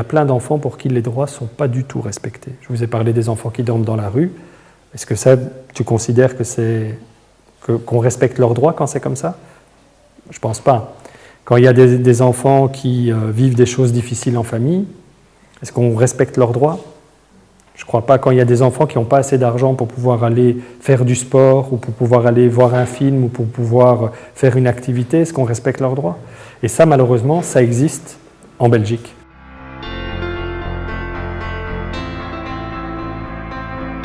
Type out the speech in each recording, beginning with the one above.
plein d'enfants pour qui les droits ne sont pas du tout respectés. Je vous ai parlé des enfants qui dorment dans la rue. Est-ce que ça, tu considères qu'on respecte leurs droits quand c'est comme ça? Je ne pense pas. Quand il y a des enfants qui vivent des choses difficiles en famille, est-ce qu'on respecte leurs droits? Je ne crois pas. Quand il y a des enfants qui n'ont pas assez d'argent pour pouvoir aller faire du sport ou pour pouvoir aller voir un film ou pour pouvoir faire une activité, est-ce qu'on respecte leurs droits? Et ça, malheureusement, ça existe en Belgique.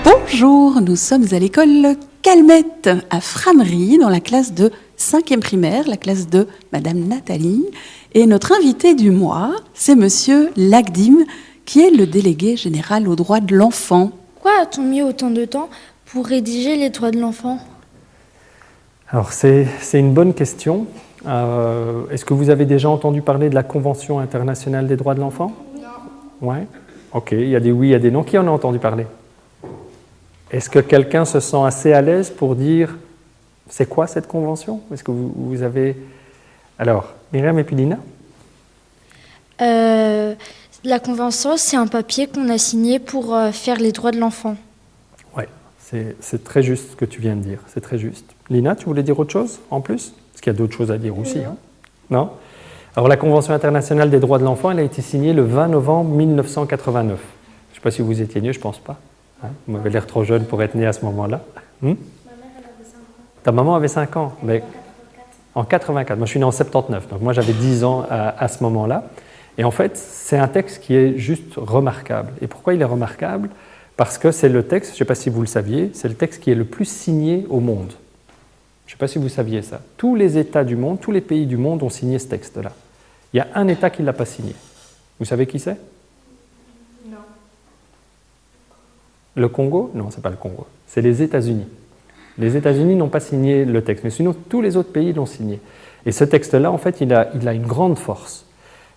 Bonjour, nous sommes à l'école Calmette à Frameries, dans la classe de 5e primaire, la classe de Madame Nathalie. Et notre invité du mois, c'est Monsieur Lagdim, qui est le délégué général aux droits de l'enfant. Pourquoi a-t-on mis autant de temps pour rédiger les droits de l'enfant? Alors, c'est une bonne question. Est-ce que vous avez déjà entendu parler de la Convention internationale des droits de l'enfant? Non. Ouais. Ok, il y a des oui, il y a des non. Qui en a entendu parler? Est-ce que quelqu'un se sent assez à l'aise pour dire c'est quoi cette convention? Est-ce que vous avez... Alors, Myriam et puis Lina? La convention, c'est un papier qu'on a signé pour faire les droits de l'enfant. Oui, c'est très juste ce que tu viens de dire, c'est très juste. Lina, tu voulais dire autre chose en plus? Parce qu'il y a d'autres choses à dire aussi. Hein? Non? Alors, la Convention internationale des droits de l'enfant, elle a été signée le 20 novembre 1989. Je ne sais pas si vous étiez né, je ne pense pas. Hein? Vous m'avez l'air trop jeune pour être né à ce moment-là. Ma mère, elle avait 5 ans. Ta maman avait 5 ans? Mais... En 84. Moi, je suis né en 79, donc moi, j'avais 10 ans à ce moment-là. Et en fait, c'est un texte qui est juste remarquable. Et pourquoi il est remarquable? Parce que c'est le texte, je ne sais pas si vous le saviez, c'est le texte qui est le plus signé au monde. Je ne sais pas si vous saviez ça. Tous les États du monde, tous les pays du monde ont signé ce texte-là. Il y a un État qui ne l'a pas signé. Vous savez qui c'est? Non. Le Congo? Non, ce n'est pas le Congo. C'est les États-Unis. Les États-Unis n'ont pas signé le texte, mais sinon tous les autres pays l'ont signé. Et ce texte-là, en fait, il a une grande force.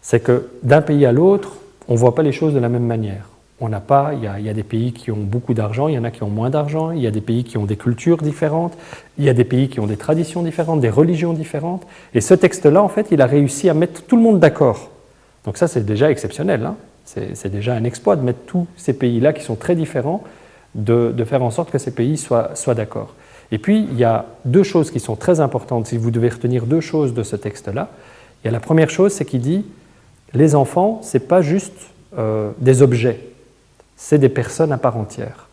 C'est que d'un pays à l'autre, on ne voit pas les choses de la même manière. Il y a des pays qui ont beaucoup d'argent, il y en a qui ont moins d'argent, il y a des pays qui ont des cultures différentes, il y a des pays qui ont des traditions différentes, des religions différentes. Et ce texte-là, en fait, il a réussi à mettre tout le monde d'accord. Donc ça, c'est déjà exceptionnel. Hein. C'est déjà un exploit de mettre tous ces pays-là qui sont très différents, de faire en sorte que ces pays soient d'accord. Et puis, il y a deux choses qui sont très importantes. Si vous devez retenir deux choses de ce texte-là, il y a la première chose, c'est qu'il dit les enfants, ce n'est pas juste des objets, c'est des personnes à part entière.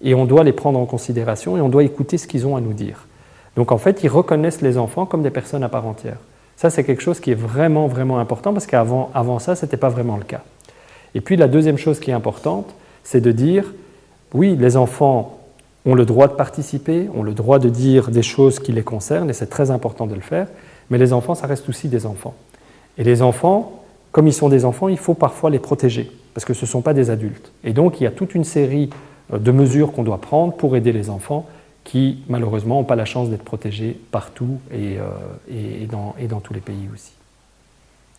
Et on doit les prendre en considération et on doit écouter ce qu'ils ont à nous dire. Donc, en fait, ils reconnaissent les enfants comme des personnes à part entière. Ça, c'est quelque chose qui est vraiment, vraiment important parce qu'avant ça, ce n'était pas vraiment le cas. Et puis, la deuxième chose qui est importante, c'est de dire oui, les enfants ont le droit de participer, ont le droit de dire des choses qui les concernent, et c'est très important de le faire, mais les enfants, ça reste aussi des enfants. Et les enfants, comme ils sont des enfants, il faut parfois les protéger, parce que ce ne sont pas des adultes. Et donc, il y a toute une série de mesures qu'on doit prendre pour aider les enfants qui, malheureusement, n'ont pas la chance d'être protégés partout et dans tous les pays aussi.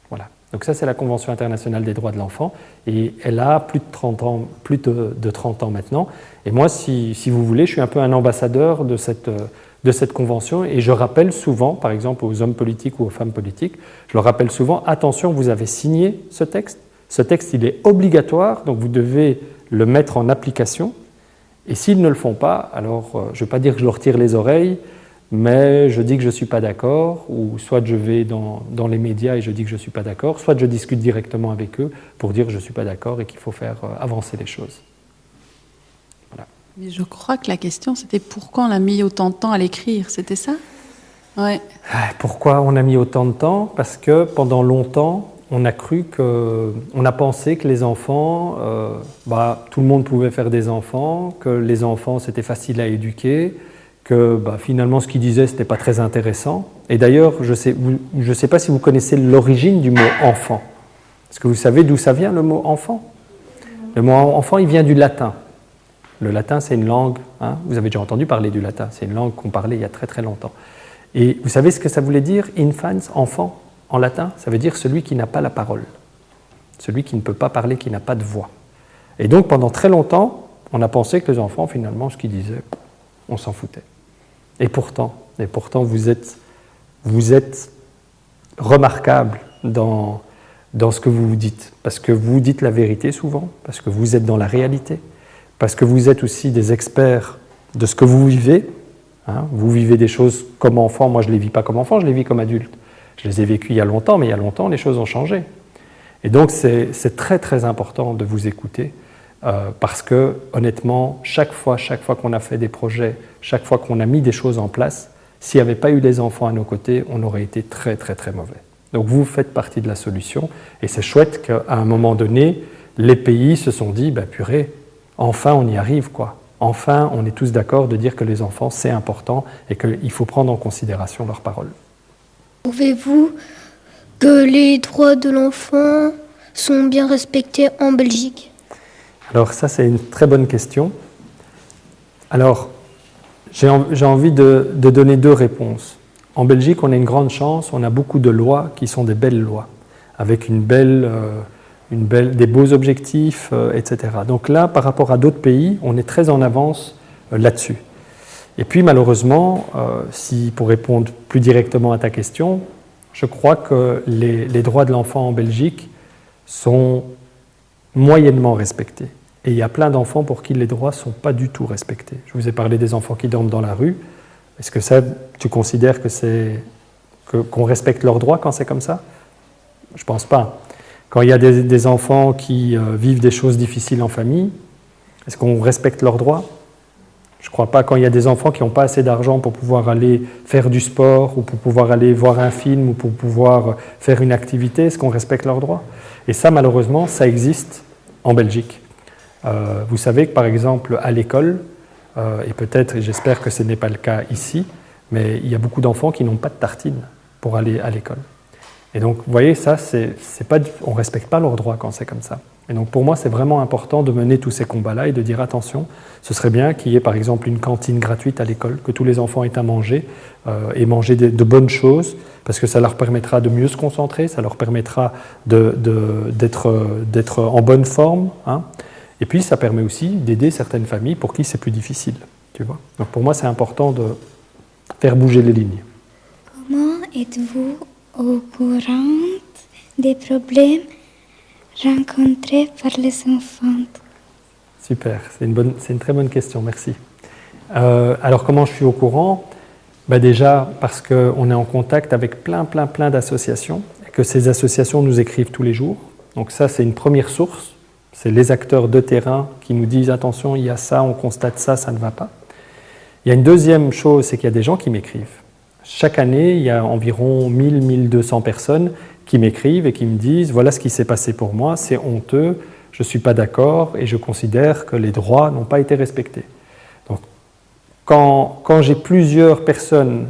Voilà. Donc ça, c'est la Convention internationale des droits de l'enfant, et elle a plus de 30 ans maintenant. Et moi, si vous voulez, je suis un peu un ambassadeur de cette convention, et je rappelle souvent, par exemple aux hommes politiques ou aux femmes politiques, je leur rappelle souvent, attention, vous avez signé ce texte, il est obligatoire, donc vous devez le mettre en application, et s'ils ne le font pas, alors je ne vais pas dire que je leur tire les oreilles, mais je dis que je ne suis pas d'accord, ou soit je vais dans les médias et je dis que je ne suis pas d'accord, soit je discute directement avec eux pour dire que je ne suis pas d'accord et qu'il faut faire avancer les choses. Voilà. Mais je crois que la question, c'était pourquoi on a mis autant de temps à l'écrire, c'était ça? Ouais. Pourquoi on a mis autant de temps? Parce que pendant longtemps, on a pensé que les enfants, tout le monde pouvait faire des enfants, que les enfants, c'était facile à éduquer, que finalement ce qu'il disait, ce n'était pas très intéressant. Et d'ailleurs, je ne sais pas si vous connaissez l'origine du mot « enfant ». Est-ce que vous savez d'où ça vient, le mot « enfant » ? Le mot « enfant », il vient du latin. Le latin, c'est une langue, hein, vous avez déjà entendu parler du latin, c'est une langue qu'on parlait il y a très très longtemps. Et vous savez ce que ça voulait dire, infans, enfant, en latin? Ça veut dire celui qui n'a pas la parole, celui qui ne peut pas parler, qui n'a pas de voix. Et donc, pendant très longtemps, on a pensé que les enfants, finalement, ce qu'ils disaient, on s'en foutait. Et pourtant, vous êtes remarquable dans dans ce que vous vous dites, parce que vous dites la vérité souvent, parce que vous êtes dans la réalité, parce que vous êtes aussi des experts de ce que vous vivez. Hein. Vous vivez des choses comme enfant, moi je ne les vis pas comme enfant, je les vis comme adulte. Je les ai vécues il y a longtemps, mais il y a longtemps, les choses ont changé. Et donc c'est très très important de vous écouter, parce que honnêtement, chaque fois qu'on a fait des projets, chaque fois qu'on a mis des choses en place, s'il n'y avait pas eu les enfants à nos côtés, on aurait été très très très mauvais. Donc vous faites partie de la solution, et c'est chouette qu'à un moment donné, les pays se sont dit, bah purée, enfin on y arrive quoi. Enfin on est tous d'accord de dire que les enfants c'est important et qu'il faut prendre en considération leurs paroles. Trouvez-vous que les droits de l'enfant sont bien respectés en Belgique? Alors ça c'est une très bonne question. Alors j'ai envie de donner deux réponses. En Belgique, on a une grande chance, on a beaucoup de lois qui sont des belles lois, avec des beaux objectifs, etc. Donc là, par rapport à d'autres pays, on est très en avance là-dessus. Et puis malheureusement, pour répondre plus directement à ta question, je crois que les droits de l'enfant en Belgique sont moyennement respectés. Et il y a plein d'enfants pour qui les droits ne sont pas du tout respectés. Je vous ai parlé des enfants qui dorment dans la rue. Est-ce que ça, tu considères qu'on respecte leurs droits quand c'est comme ça? Je ne pense pas. Quand il y a des enfants qui vivent des choses difficiles en famille, est-ce qu'on respecte leurs droits? Je ne crois pas. Quand il y a des enfants qui n'ont pas assez d'argent pour pouvoir aller faire du sport ou pour pouvoir aller voir un film ou pour pouvoir faire une activité, est-ce qu'on respecte leurs droits? Et ça, malheureusement, ça existe en Belgique. Vous savez que, par exemple, à l'école, et peut-être, et j'espère que ce n'est pas le cas ici, mais il y a beaucoup d'enfants qui n'ont pas de tartine pour aller à l'école. Et donc, vous voyez, ça, on ne respecte pas leurs droits quand c'est comme ça. Et donc, pour moi, c'est vraiment important de mener tous ces combats-là et de dire, attention, ce serait bien qu'il y ait, par exemple, une cantine gratuite à l'école, que tous les enfants aient à manger, et manger de bonnes choses, parce que ça leur permettra de mieux se concentrer, ça leur permettra d'être en bonne forme, hein. Et puis, ça permet aussi d'aider certaines familles pour qui c'est plus difficile. Tu vois. Donc, pour moi, c'est important de faire bouger les lignes. Comment êtes-vous au courant des problèmes rencontrés par les enfants? Super, c'est une très bonne question, merci. Alors, comment je suis au courant? Déjà, parce qu'on est en contact avec plein d'associations, et que ces associations nous écrivent tous les jours. Donc ça, c'est une première source. C'est les acteurs de terrain qui nous disent « Attention, il y a ça, on constate ça, ça ne va pas ». Il y a une deuxième chose, c'est qu'il y a des gens qui m'écrivent. Chaque année, il y a environ 1000-1200 personnes qui m'écrivent et qui me disent « Voilà ce qui s'est passé pour moi, c'est honteux, je ne suis pas d'accord et je considère que les droits n'ont pas été respectés ». Donc, quand j'ai plusieurs personnes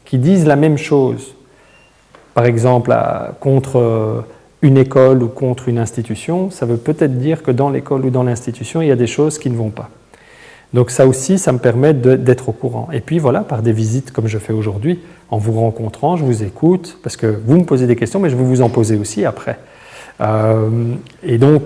qui disent la même chose, par exemple contre une école ou contre une institution, ça veut peut-être dire que dans l'école ou dans l'institution, il y a des choses qui ne vont pas. Donc ça aussi, ça me permet d'être au courant. Et puis voilà, par des visites comme je fais aujourd'hui, en vous rencontrant, je vous écoute, parce que vous me posez des questions, mais je vais vous en poser aussi après. Et donc,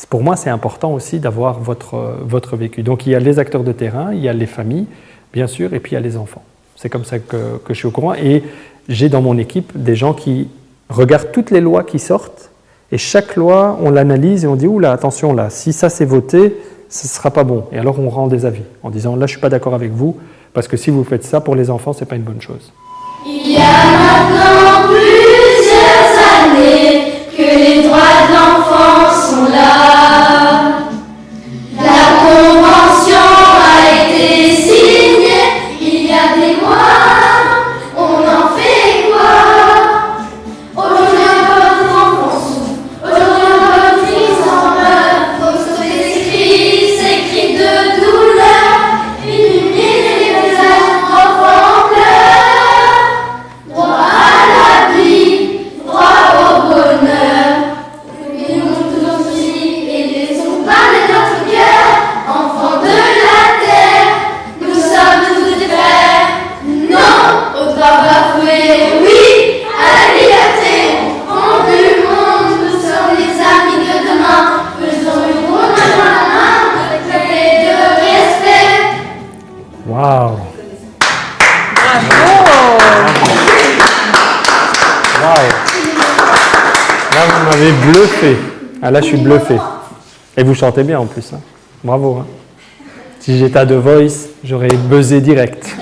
pour moi, c'est important aussi d'avoir votre vécu. Donc il y a les acteurs de terrain, il y a les familles, bien sûr, et puis il y a les enfants. C'est comme ça que je suis au courant. Et j'ai dans mon équipe des gens qui regardent toutes les lois qui sortent, et chaque loi, on l'analyse et on dit « Oula, attention là, si ça c'est voté, ce ne sera pas bon ». Et alors on rend des avis en disant « Là, je ne suis pas d'accord avec vous, parce que si vous faites ça pour les enfants, ce n'est pas une bonne chose ». Il y a maintenant plusieurs années que les droits de l'enfant sont là. La convention a été signée il y a des mois. On en fait quoi? Aujourd'hui encore des enfants souffrent. Aujourd'hui encore des filles en meurent. Faut sauver ces cris de douleur. Illuminer les visages d'enfants en pleurs. Droit à la vie, droit au bonheur. m'avez bluffé. Ah là, je suis bluffé. Et vous chantez bien en plus. Hein. Bravo. Hein. Si j'étais à The Voice, j'aurais buzzé direct.